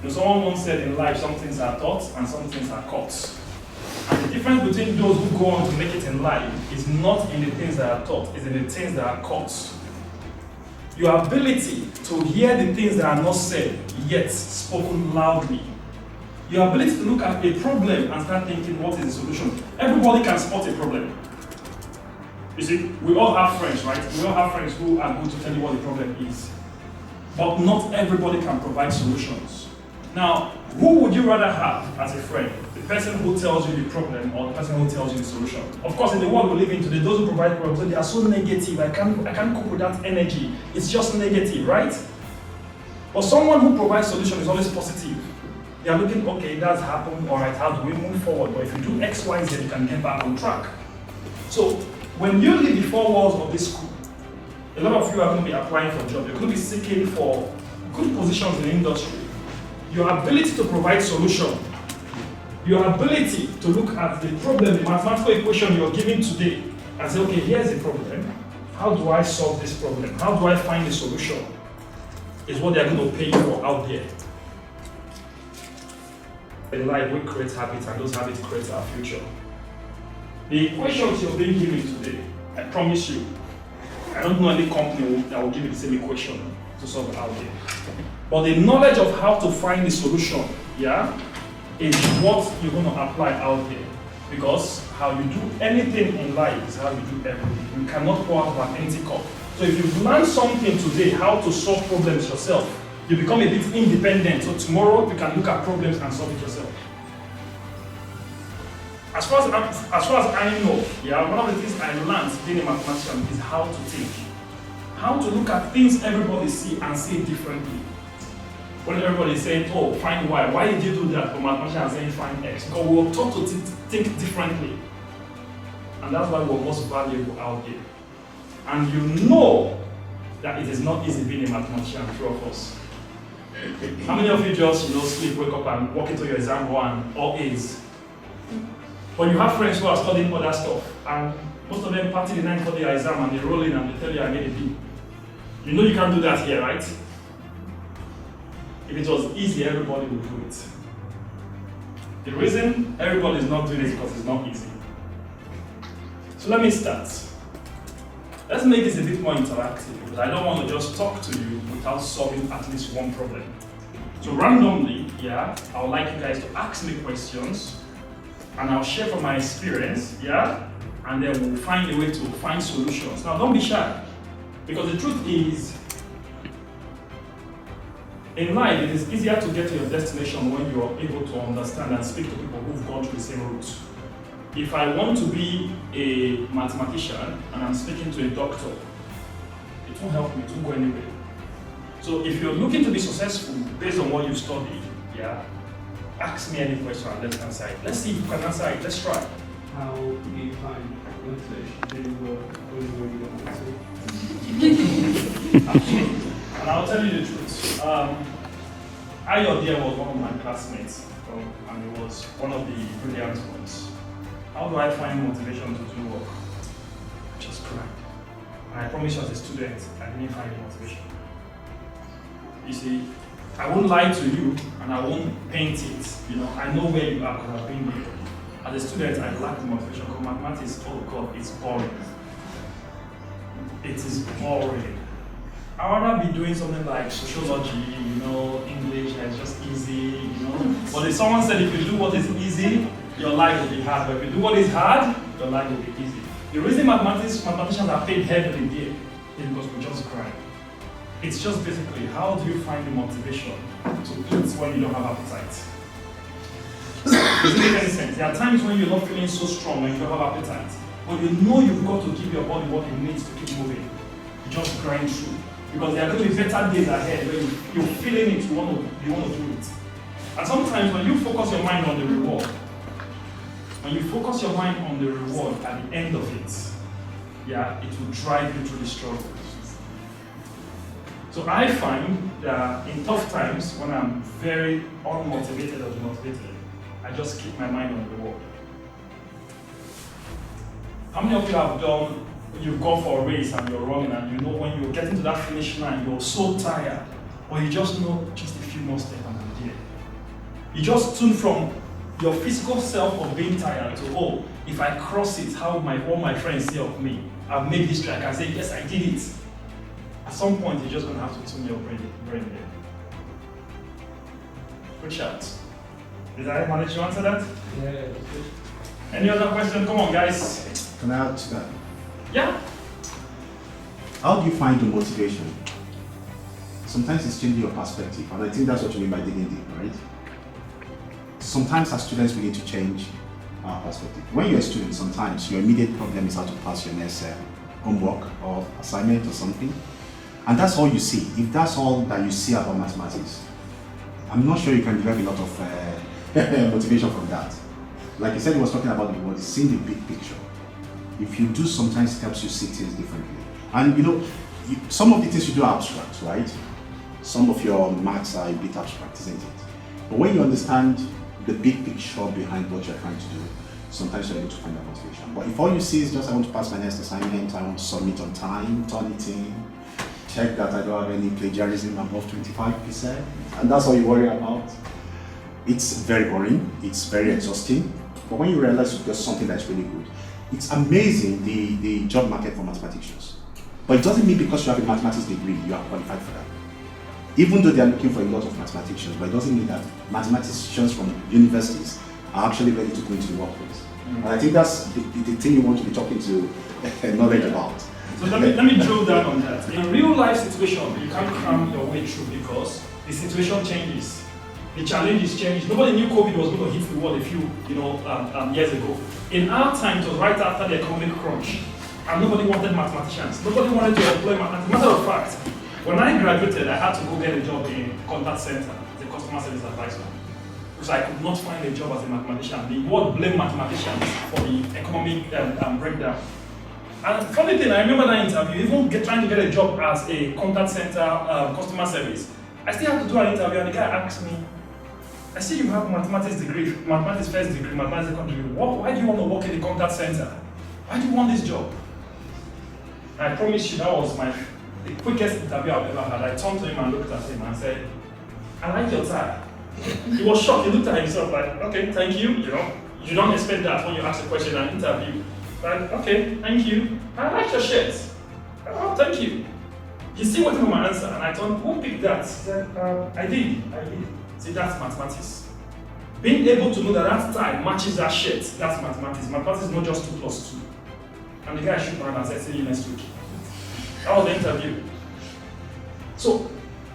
Someone once said in life, some things are taught and some things are caught. And the difference between those who go on to make it in life is not in the things that are taught, it's in the things that are caught. Your ability to hear the things that are not said, yet spoken loudly. Your ability to look at a problem and start thinking, what is the solution? Everybody can spot a problem. You see, we all have friends, right? We all have friends who are good to tell you what the problem is. But not everybody can provide solutions. Now, who would you rather have as a friend? The person who tells you the problem or the person who tells you the solution? Of course, in the world we live in today, those who provide problems, they are so negative. I can't cope with that energy. It's just negative, right? But someone who provides solution is always positive. They are looking, okay, that's happened, all right, how do we move forward? But if you do X, Y, Z, you can get back on track. So, when you leave the four walls of this school, a lot of you are going to be applying for jobs. You're going to be seeking for good positions in the industry. Your ability to provide solution, your ability to look at the problem, the mathematical equation you're given today, and say, okay, here's the problem. How do I solve this problem? How do I find a solution? Is what they're going to pay you for out there. In life, we create habits, and those habits create our future. The equations you're being given today, I promise you, I don't know any company that will give you the same equation to solve it out there. But the knowledge of how to find the solution, is what you're going to apply out there. Because how you do anything in life is how you do everything. You cannot pour out of an empty cup. So if you've learned something today, how to solve problems yourself, you become a bit independent. So tomorrow you can look at problems and solve it yourself. As far as I know, one of the things I learned being a mathematician is how to think. How to look at things everybody see and see it differently. When everybody is saying, oh, find Y, why did you do that? But mathematicians are saying find X. Because we were taught to think differently. And that's why we're most valuable out there. And you know that it is not easy being a mathematician, few of us. How many of you just sleep, wake up and walk into your exam hall and all A's? But you have friends who are studying other stuff, and most of them party the night for their exam and they roll in and they tell you I made a B. You know you can't do that here, right? If it was easy, everybody would do it. The reason everybody is not doing it is because it's not easy. So let me start. Let's make this a bit more interactive, because I don't want to just talk to you without solving at least one problem. So randomly, I would like you guys to ask me questions, and I'll share from my experience, and then we'll find a way to find solutions. Now, don't be shy, because the truth is, in life, it is easier to get to your destination when you are able to understand and speak to people who've gone through the same route. If I want to be a mathematician and I'm speaking to a doctor, it won't help me, it won't go anywhere. So if you're looking to be successful based on what you've studied, ask me any question and let's answer it. Let's see if you can answer it. Let's try. How do you find motivation to work when you don't want to? And I'll tell you the truth. Ayodia was one of my classmates, and he was one of the brilliant ones. How do I find motivation to do work? I just cried. And I promise you as a student, I didn't find motivation. You see, I won't lie to you and I won't paint it. I know where you are because I've been there. As a student, I lack the motivation because mathematics, oh God, it's boring. It is boring. I'd rather be doing something like sociology, English, that's just easy, But if someone said if you do what is easy, your life will be hard. But if you do what is hard, your life will be easy. The reason mathematicians are paid heavily there is because we just grind. It's just basically, how do you find the motivation to eat when you don't have appetite? Does it make any sense? There are times when you're not feeling so strong when you don't have appetite. But you know you've got to give your body what it needs to keep moving. You just grind through. Because there are going to be better days ahead where you're feeling it, you want to do it. And sometimes when you focus your mind on the reward, at the end of it, it will drive you through the struggle. So I find that in tough times, when I'm very unmotivated or demotivated, I just keep my mind on the reward. How many of you you've gone for a race and you're running and when you're getting to that finish line, you're so tired, but you just know just a few more steps and I'm there. You just tune from your physical self of being tired to, oh, if I cross it, how all my friends say of me. I've made this track and say, yes, I did it. At some point, you're just going to have to tune your brain there. Good shout. Did I manage to answer that? Yeah, that's good. Any other question? Come on, guys. Can I add to that? Yeah? How do you find the motivation? Sometimes it's changing your perspective, and I think that's what you mean by digging deep, right? Sometimes as students we need to change our perspective. When you're a student, sometimes your immediate problem is how to pass your next homework or assignment or something. And that's all you see. If that's all that you see about mathematics, I'm not sure you can derive a lot of motivation from that. Like you said, he was talking about the word, seeing the big picture. If you do, sometimes it helps you see things differently. And you know, some of the things you do are abstract, right? Some of your maths are a bit abstract, isn't it? But when you understand the big picture behind what you're trying to do, sometimes you're able to find that motivation. But if all you see is just, I want to pass my next assignment, I want to submit on time, turn it in, check that I don't have any plagiarism above 25%, and that's all you worry about, it's very boring, it's very exhausting. But when you realize you've got something that's really good, it's amazing the job market for mathematicians. But it doesn't mean because you have a mathematics degree, you are qualified for that. Even though they are looking for a lot of mathematicians, but it doesn't mean that mathematicians from universities are actually ready to go into the workplace. And I think that's the thing you want to be talking to knowledge about. So let me drill down on that. In a real life situation, you can't cram your way through because the situation changes. The challenges change. Nobody knew COVID was going to hit the world a few years ago. In our time, it was right after the economic crunch, and nobody wanted mathematicians. Nobody wanted to employ mathematicians. Matter of fact, when I graduated, I had to go get a job in contact center as a customer service advisor, because I could not find a job as a mathematician. The world blamed mathematicians for the economic breakdown. And funny thing, I remember that interview, even trying to get a job as a contact center customer service, I still had to do an interview, and the guy asked me, I see you have mathematics degree, mathematics first degree, mathematics second degree. Why do you want to work in the contact center? Why do you want this job? And I promise you that was the quickest interview I've ever had. I turned to him and looked at him and said, I like your tie. He was shocked. He looked at himself like, okay, thank you. You don't expect that when you ask a question in an interview. Like, okay, thank you. I like your shirt. Oh, thank you. He's still waiting for my answer, and I told him, who picked that? He said, I did. See, that's mathematics. Being able to know that tie matches that shirt, that's mathematics. Mathematics is not just 2 plus 2. And the guy shook my hand and said, see you next week. That was the interview. So,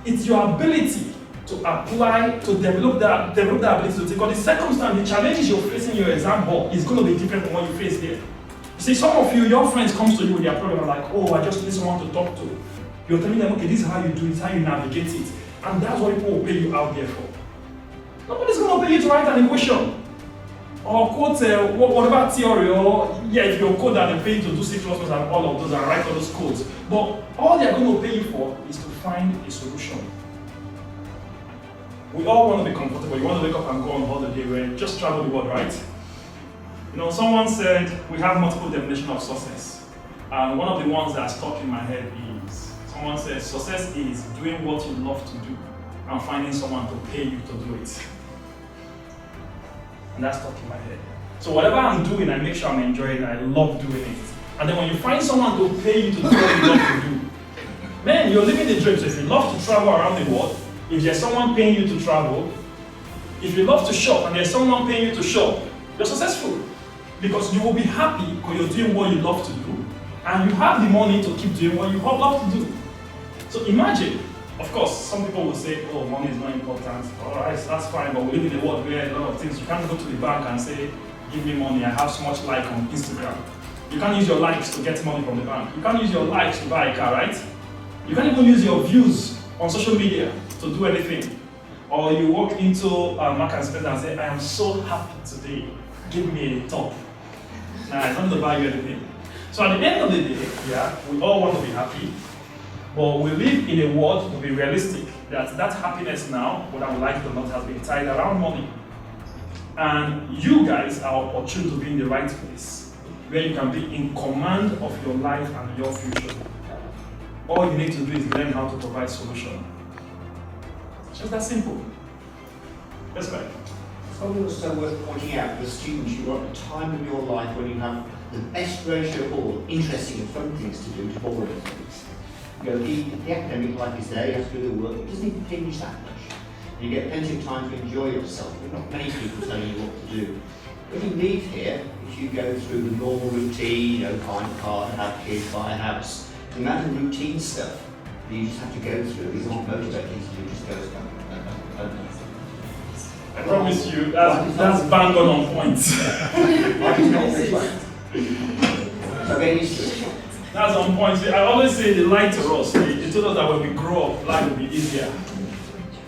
it's your ability to apply, to develop that ability to take. Because the circumstance, the challenges you're facing in your exam hall is going to be different from what you face here. You see, some of you, your friends come to you with their problem, like, oh, I just need someone to talk to. You're telling them, okay, this is how you do it, how you navigate it. And that's what people will pay you out there for. Nobody's going to pay you to write an equation. Or quote whatever theory, or if you're a coder, they pay you to do C++ and all of those and write all those codes. But all they're going to pay you for is to find a solution. We all want to be comfortable. You want to wake up and go on holiday where just travel the world, right? Someone said we have multiple definitions of success. And one of the ones that stuck in my head is, someone said success is doing what you love to do and finding someone to pay you to do it. And that's stuck in my head. So whatever I'm doing, I make sure I'm enjoying it. I love doing it. And then when you find someone to pay you to do what you love to do, man, you're living the dream. So if you love to travel around the world, if there's someone paying you to travel, if you love to shop and there's someone paying you to shop, you're successful. Because you will be happy because you're doing what you love to do, and you have the money to keep doing what you love to do. So imagine, of course, some people will say, oh, money is not important. All right, that's fine, but we live in a world where a lot of things, you can't go to the bank and say, give me money, I have so much like on Instagram. You can't use your likes to get money from the bank. You can't use your likes to buy a car, right? You can't even use your views on social media to do anything. Or you walk into Mark and Spencer and say, I am so happy today, give me a top. Nah, it's not going to buy you anything. So at the end of the day, we all want to be happy, but we live in a world to be realistic, that happiness now, whether we like it or not, has been tied around money. And you guys are opportune to be in the right place, where you can be in command of your life and your future. All you need to do is learn how to provide solution. It's just that simple. That's right. It's probably also worth pointing out to the students you are at a time of your life when you have the best ratio of all interesting and fun things to do to boring things. You know, the academic life is there, you have to do the work, it doesn't impinge that much. And you get plenty of time to enjoy yourself, but not many people telling you what to do. When you leave here, if you go through the normal routine, you know, find a car, have kids, buy a house, the amount of routine stuff that you just have to go through is not motivating you to just go I promise you, that's bang on point. So get used to it. That's on point. See, I always say they lied to us. They told us that when we grow up, life will be easier.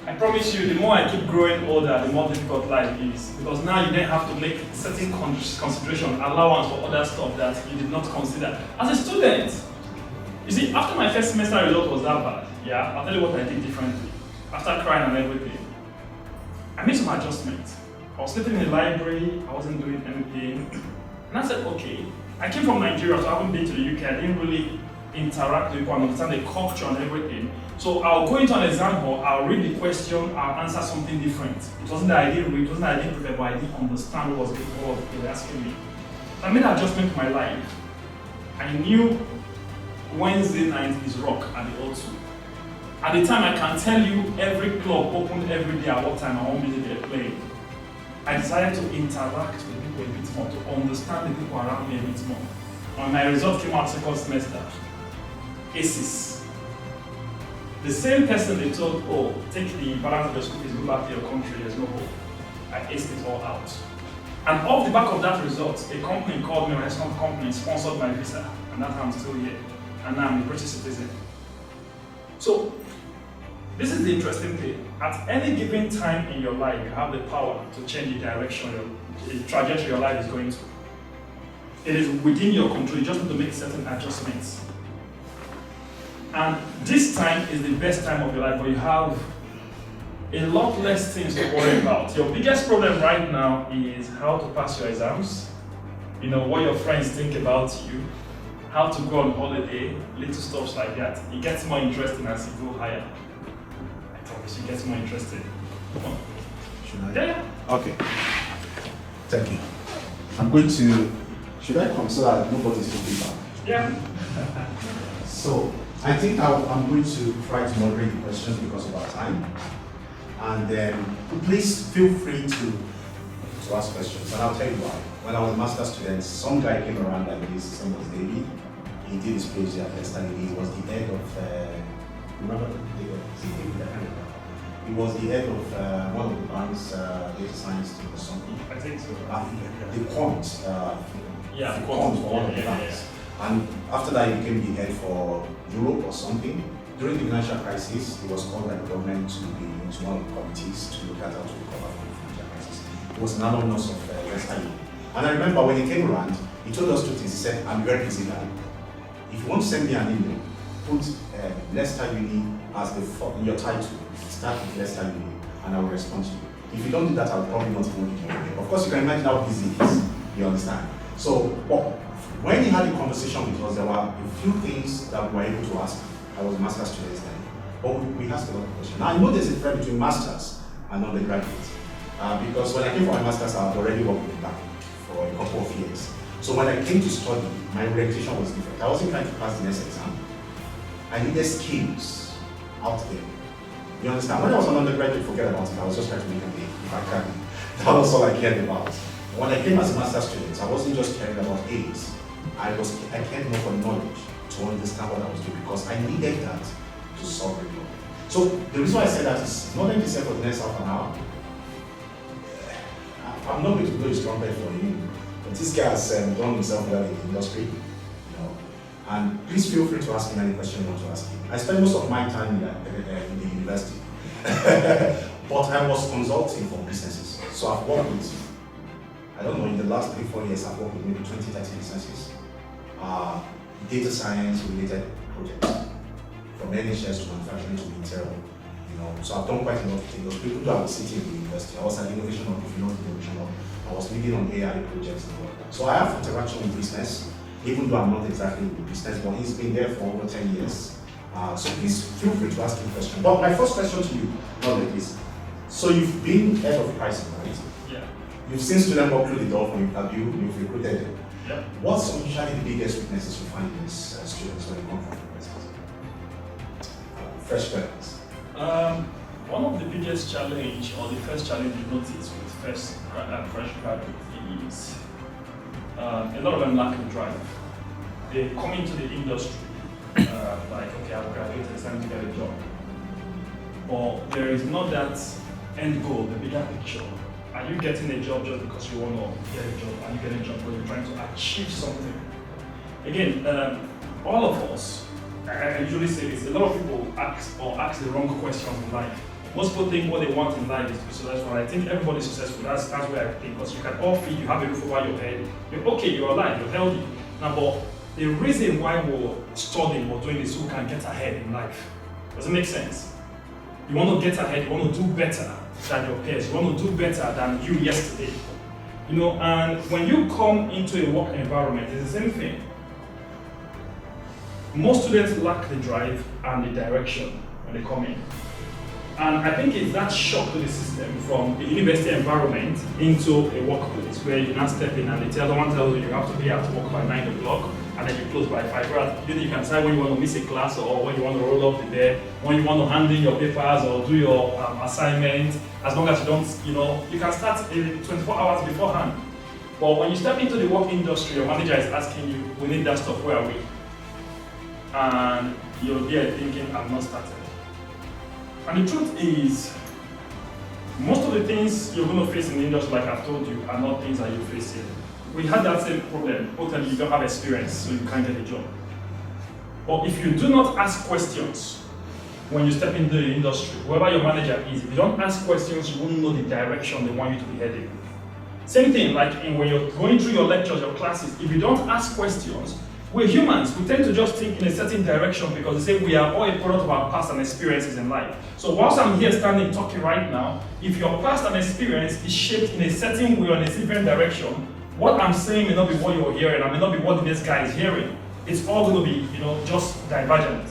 I promise you, the more I keep growing older, the more difficult life is. Because now you then have to make certain consideration, allowance for other stuff that you did not consider. As a student, you see, after my first semester result was that bad, yeah, I'll tell you what I did differently. After crying and everything, I made some adjustments. I was sleeping in the library, I wasn't doing anything. And I said, okay, I came from Nigeria, so I haven't been to the UK. I didn't really interact with people and understand the culture and everything. So I'll go into an exam hall, I'll read the question, I'll answer something different. It wasn't that I didn't read, it wasn't that I didn't prepare, but I didn't understand what they were asking me. So I made an adjustment to my life. I knew Wednesday night is rock at the O2. At the time, I can tell you every club opened every day at what time and what music they're playing. I decided to interact with people a bit more, to understand the people around me a bit more. When my result came out second semester, ACEs. The same person they told, oh, take the balance of your school fees, go back to your country, there's no hope. I aced it all out. And off the back of that result, a company called me, a restaurant company, sponsored my visa, and that's how I'm still here. And now I'm a British citizen. So, this is the interesting thing. At any given time in your life, you have the power to change the direction, the trajectory your life is going to. It is within your control, you just need to make certain adjustments. And this time is the best time of your life, where you have a lot less things to worry about. Your biggest problem right now is how to pass your exams, you know, what your friends think about you, how to go on holiday, little stuff like that. It gets more interesting as you go higher. I promise it gets more interesting. Come on. Should I? Yeah. Okay. Thank you. I'm going to. Should I come so that nobody's talking back? Yeah. So, I think I'm going to try to moderate the questions because of our time. And then, please feel free to ask questions. And I'll tell you why. When I was a master's student, some guy came around like this. His name was David. He did his PhD at Leciester. He was the head of. Remember the David? He was the head of one of the bank's data science team or something. I think so. The quant. Yeah, the quant for one of the banks. And after that, he became the head for Europe or something. During the financial crisis, he was called by the government to be into one of the committees to look at how to recover from the financial crisis. He was an alumnus of Leciester. And I remember when he came around, he told us two things. He said, I'm very busy now. If you want to send me an email, put Leciester Uni as in your title. Start with Leciester Uni, and I will respond to you. If you don't do that, I'll probably not phone you again. Of course, you can imagine how busy he is. You understand? So, when he had a conversation with us, there were a few things that we were able to ask. I was a master's student then. But we asked a lot of questions. Now, I know there's a difference between masters and undergraduates. Because when I came for my master's, I had already worked with the bank for a couple of years. So when I came to study, my orientation was different. I wasn't trying to pass the next exam. I needed skills out there. You understand? When I was an undergraduate, forget about it. I was just trying to make a day, if I can. That was all I cared about. When I came as a master's student, I wasn't just caring about A's. I cared more for knowledge to understand what I was doing, because I needed that to solve the problem. So the reason why I said that is not only for the next half an hour. I'm not going to blow his trumpet for him, but this guy has done himself well in the industry. You know, and please feel free to ask him any question you want to ask him. I spent most of my time in the university, but I was consulting for businesses. So I've worked with, I don't know, in the last 3-4 years, I've worked with maybe 20-30 businesses. Data science related projects, from NHS to manufacturing to retail. You know, so I've done quite a lot of things. People who I was sitting in the university, I was an innovation hub, if you know the innovation hub. I was leading on AI projects and all that. So I have interaction with business, even though I'm not exactly in business, but he's been there for over 10 years. So please feel free to ask me questions. But my first question to you, Norbert, is So you've been head of pricing, right? Yeah. You've seen students walk through the door from interview, you've recruited them. Yeah. What's usually the biggest weaknesses you find in these students when they come from university? Fresh graduates. One of the biggest challenge, or the first challenge you notice with fresh graduates is a lot of them lack the drive. They come into the industry like, okay, I've graduated, it's time to get a job. But there is not that end goal, the bigger picture. Are you getting a job just because you want to get a job? Are you getting a job because you're trying to achieve something? Again, all of us, I usually say this, a lot of people ask the wrong questions in life. Most people think what they want in life is to be successful. I think everybody's successful. That's where I think, because you can all feel you have a roof over your head. You're okay, you're alive, you're healthy. Now, but the reason why we're studying, we're doing this, so we can get ahead in life. Does it make sense? You want to get ahead, you want to do better than your peers, you want to do better than you yesterday. You know, and when you come into a work environment, it's the same thing. Most students lack the drive and the direction when they come in. And I think it's that shock to the system from the university environment into a workplace where you now step in and someone tells you have to be at work by 9 o'clock and then you close by 5. Whereas you can decide when you want to miss a class or when you want to roll off the bed, when you want to hand in your papers or do your assignment, as long as you don't, you can start 24 hours beforehand. But when you step into the work industry, your manager is asking you, we need that stuff, where are we? And you're there thinking, I've not started. And the truth is, most of the things you're going to face in the industry, like I've told you, are not things that you face here. We had that same problem. Both you don't have experience, so you can't get a job. But if you do not ask questions when you step into the industry, whoever your manager is, if you don't ask questions, you won't know the direction they want you to be heading. Same thing, like when you're going through your lectures, your classes, if you don't ask questions, we're humans. We tend to just think in a certain direction because they say we are all a product of our past and experiences in life. So whilst I'm here standing talking right now, if your past and experience is shaped in a certain way or in a different direction, what I'm saying may not be what you're hearing, and may not be what this guy is hearing. It's all going to be, just divergent.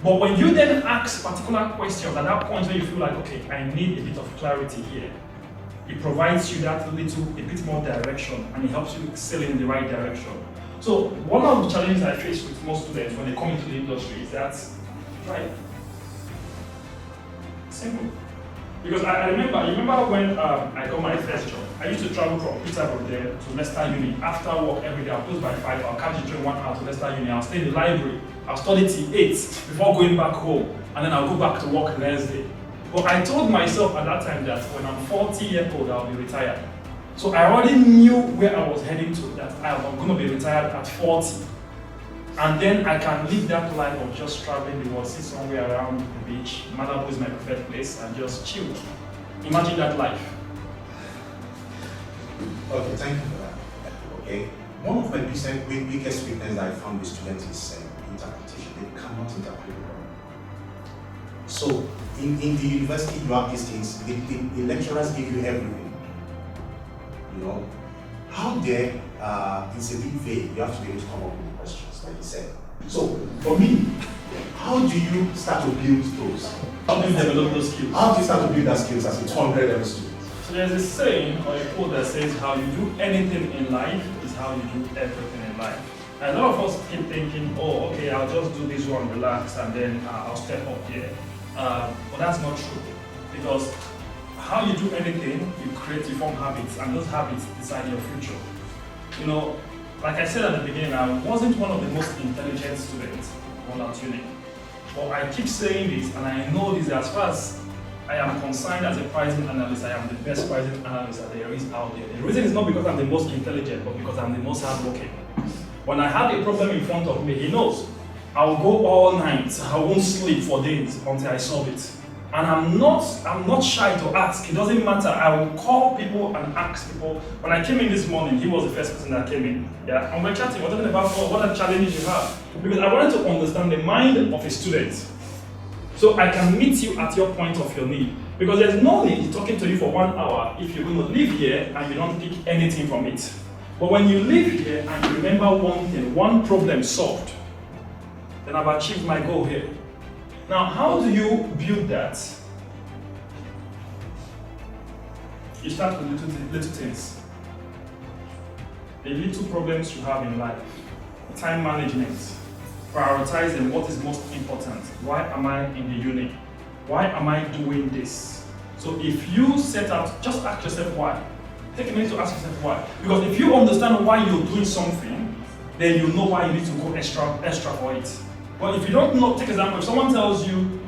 But when you then ask particular questions at that point where you feel like, okay, I need a bit of clarity here, it provides you that a bit more direction, and it helps you sail in the right direction. So one of the challenges I face with most students when they come into the industry is that drive. Simple. Because I remember when I got my first job, I used to travel from Peterborough there to Leicester Uni. After work every day, I'll close by 5, I'll catch the train 1 hour to Leicester Uni, I'll stay in the library, I'll study till 8 before going back home, and then I'll go back to work the next day. But I told myself at that time that when I'm 40 years old, I'll be retired. So I already knew where I was heading to, that I'm going to be retired at 40. And then I can live that life of just traveling the world, sit somewhere around the beach, Malibu is my preferred place, and just chill. Imagine that life. Okay, thank you for that. Okay, one of my biggest weaknesses I found with students is interpretation. They cannot interpret well. So in the university, you have these things, the lecturers give you everything. How there is a bit vague. You have to be able to come up with questions, like you said. So, for me, how do you start to build those? How do you develop those skills? How do you start to build that skills as a 200 level student? So there's a saying or a quote that says, how you do anything in life is how you do everything in life. And a lot of us keep thinking, oh, okay, I'll just do this one, relax, and then I'll step up here. But that's not true. Because how you do anything, you form habits, and those habits decide your future. Like I said at the beginning, I wasn't one of the most intelligent students on our tuning. But I keep saying this, and I know this as far as I am concerned as a pricing analyst, I am the best pricing analyst that there is out there. The reason is not because I'm the most intelligent, but because I'm the most hardworking. When I have a problem in front of me, he knows. I'll go all night, I won't sleep for days until I solve it. And I'm not shy to ask. It doesn't matter. I will call people and ask people. When I came in this morning, he was the first person that came in. Yeah, and we're chatting. We're talking about what are challenges you have. Because I wanted to understand the mind of a student, so I can meet you at your point of your need. Because there's no need talking to you for 1 hour if you're going to live here and you don't pick anything from it. But when you live here and you remember one thing, one problem solved, then I've achieved my goal here. Now, how do you build that? You start with little things. The little problems you have in life. Time management. Prioritizing what is most important. Why am I in the uni? Why am I doing this? So if you set out, just ask yourself why. Take a minute to ask yourself why. Because if you understand why you're doing something, then you know why you need to go extra for it. But if you don't know, take example, if someone tells you,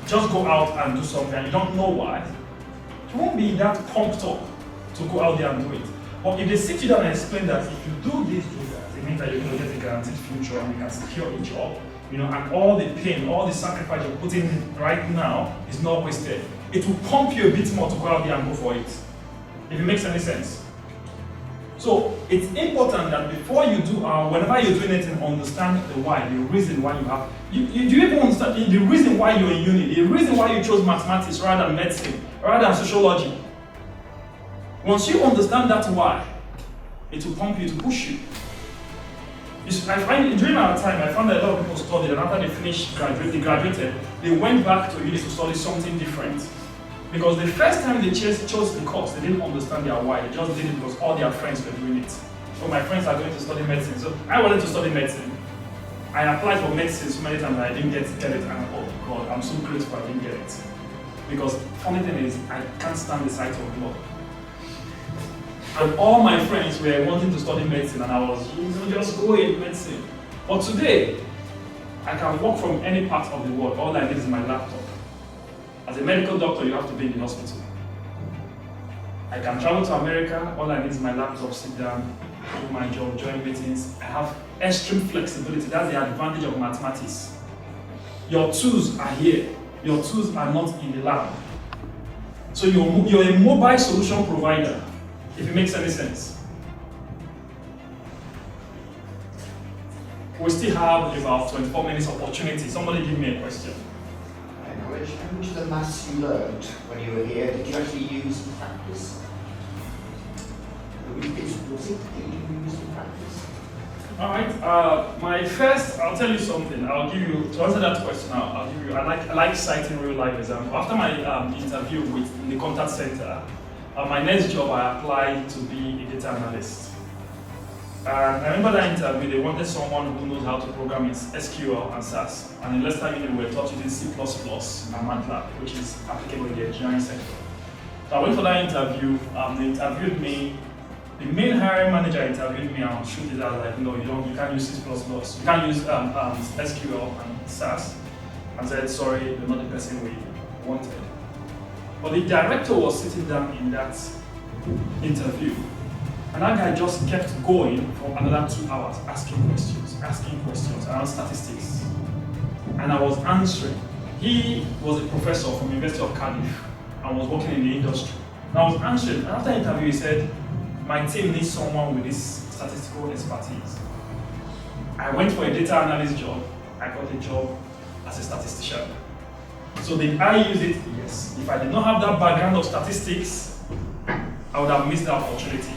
just go out and do something and you don't know why, you won't be that pumped up to go out there and do it. But if they sit you down and explain that if you do this, it means that you're going to get a guaranteed future and you can secure a job, and all the pain, all the sacrifice you're putting in right now is not wasted. It will pump you a bit more to go out there and go for it. If it makes any sense. So it's important that before you do, whenever you're doing anything, understand the why, the reason why you have. Do you even understand the reason why you're in uni, the reason why you chose mathematics rather than medicine, rather than sociology? Once you understand that why, it will pump you to push you. I find during our time, I found that a lot of people studied, and after they graduated, they went back to uni to study something different. Because the first time they chose the course, they didn't understand their why. They just did it because all their friends were doing it. So my friends are going to study medicine. So I wanted to study medicine. I applied for medicine so many times and I didn't get it. And oh God, I'm so grateful I didn't get it. Because funny thing is, I can't stand the sight of blood. And all my friends were wanting to study medicine and I was, just go in medicine. But today, I can walk from any part of the world. All I need is my laptop. As a medical doctor, you have to be in the hospital. I can travel to America, all I need is my laptop, sit down, do my job, join meetings. I have extreme flexibility. That's the advantage of mathematics. Your tools are here. Your tools are not in the lab. So you're a mobile solution provider, if it makes any sense. We still have about 24 minutes opportunity. Somebody give me a question. How much of the maths you learned when you were here did you actually use in practice? Was it that you used in practice? Alright, I'll tell you something. I'll give you, to answer that question, I'll give you, I like citing real life examples. After my interview in the contact center, my next job I applied to be a data analyst. And I remember that interview, they wanted someone who knows how to program in SQL and SAS. And in Leicester, we were taught using C++ and MATLAB, which is applicable in the engineering sector. So I went for that interview, they interviewed me. The main hiring manager interviewed me and shoot it out like, no, you can't use C++, you can't use SQL and SAS. And said, sorry, you're not the person we wanted. But the director was sitting down in that interview. And that guy just kept going for another 2 hours, asking questions around statistics. And I was answering. He was a professor from the University of Cardiff and was working in the industry. And I was answering. And after the interview, he said, my team needs someone with this statistical expertise. I went for a data analyst job. I got a job as a statistician. So did I use it? Yes. If I did not have that background of statistics, I would have missed the opportunity.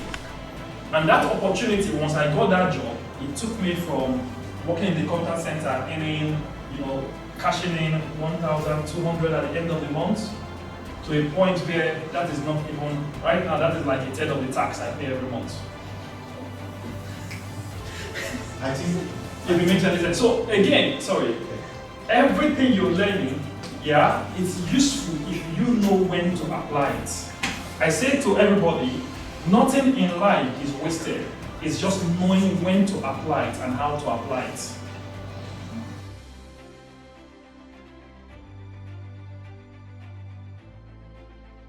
And that opportunity, once I got that job, it took me from working in the contact center, earning, cashing in 1,200 at the end of the month, to a point where that is not even, right now, that is like a third of the tax I pay every month. I think If it makes any sense. So again, everything you're learning, it's useful if you know when to apply it. I say to everybody, nothing in life is wasted. It's just knowing when to apply it and how to apply it.